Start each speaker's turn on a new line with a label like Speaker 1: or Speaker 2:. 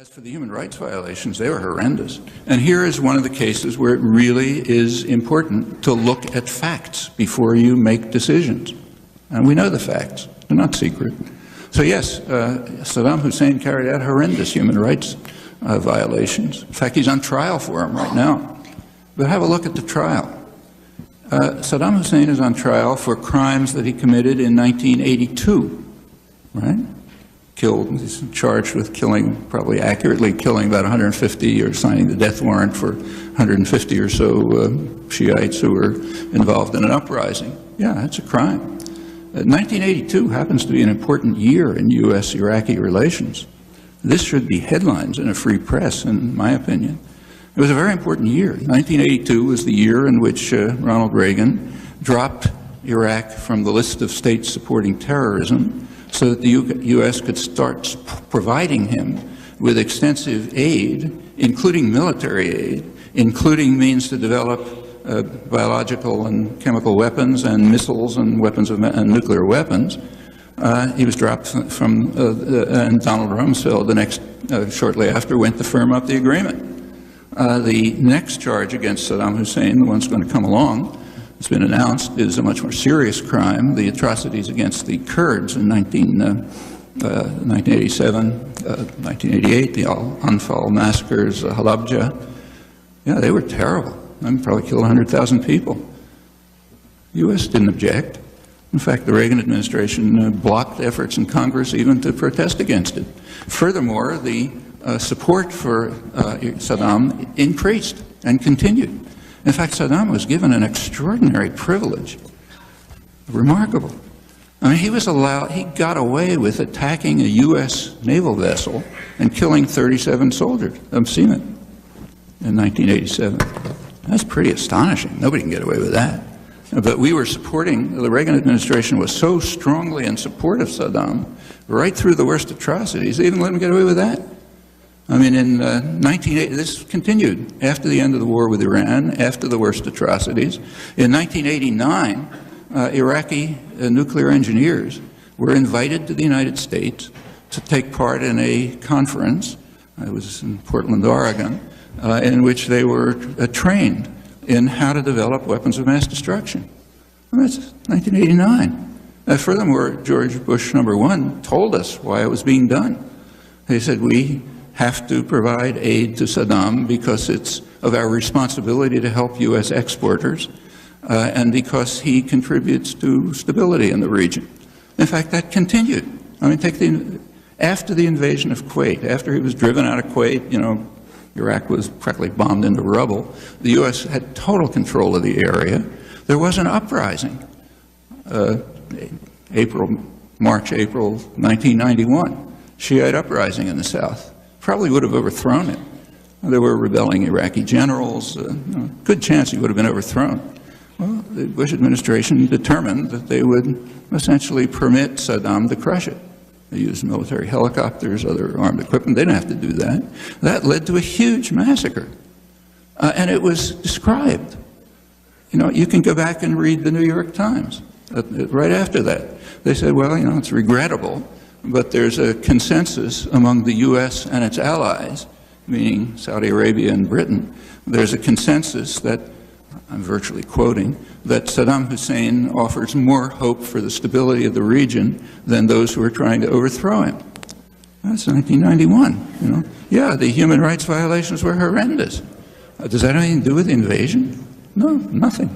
Speaker 1: As for the human rights violations, they were horrendous. And here is one of the cases where it really is important to look at facts before you make decisions. And we know the facts. They're not secret. So yes, Saddam Hussein carried out horrendous human rights violations. In fact, he's on trial for them right now. But have a look at the trial. Saddam Hussein is on trial for crimes that he committed in 1982, right? He's charged with killing, probably accurately killing about 150 or signing the death warrant for 150 or so Shiites who were involved in an uprising. Yeah, that's a crime. 1982 happens to be an important year in U.S.-Iraqi relations. This should be headlines in a free press, in my opinion. It was a very important year. 1982 was the year in which Ronald Reagan dropped Iraq from the list of states supporting terrorism so that the U.S. could start providing him with extensive aid, including military aid, including means to develop biological and chemical weapons and missiles and weapons of nuclear weapons. He was dropped from, and Donald Rumsfeld, shortly after, went to firm up the agreement. The next charge against Saddam Hussein, the one that's going to come along, it's been announced, is a much more serious crime, the atrocities against the Kurds in 1987, 1988, the Al-Anfal massacres, Halabja. Yeah, they were terrible. I mean, probably killed 100,000 people. The U.S. didn't object. In fact, the Reagan administration blocked efforts in Congress even to protest against it. Furthermore, the support for Saddam increased and continued. In fact, Saddam was given an extraordinary privilege, remarkable. I mean, he got away with attacking a U.S. naval vessel and killing 37 soldiers of seamen in 1987. That's pretty astonishing. Nobody can get away with that. But we were supporting, the Reagan administration was so strongly in support of Saddam, right through the worst atrocities, they even let him get away with that. I mean, in 1980, this continued after the end of the war with Iran, after the worst atrocities. In 1989, Iraqi nuclear engineers were invited to the United States to take part in a conference, it was in Portland, Oregon, in which they were trained in how to develop weapons of mass destruction. And that's 1989. Furthermore, George Bush #1 told us why it was being done. He said, we have to provide aid to Saddam because it's of our responsibility to help U.S. exporters and because he contributes to stability in the region. In fact, that continued. I mean, after the invasion of Kuwait, after he was driven out of Kuwait, you know, Iraq was practically bombed into rubble. The U.S. had total control of the area. There was an uprising, March, April 1991, Shiite uprising in the south. Probably would have overthrown it. There were rebelling Iraqi generals. Good chance he would have been overthrown. Well, the Bush administration determined that they would essentially permit Saddam to crush it. They used military helicopters, other armed equipment. They didn't have to do that. That led to a huge massacre. And it was described. You know, you can go back and read the New York Times right after that. They said, well, you know, it's regrettable, but there's a consensus among the U.S. and its allies, meaning Saudi Arabia and Britain. There's a consensus that, I'm virtually quoting, that Saddam Hussein offers more hope for the stability of the region than those who are trying to overthrow him. That's 1991, you know. Yeah, the human rights violations were horrendous. Does that have anything to do with the invasion? No, nothing.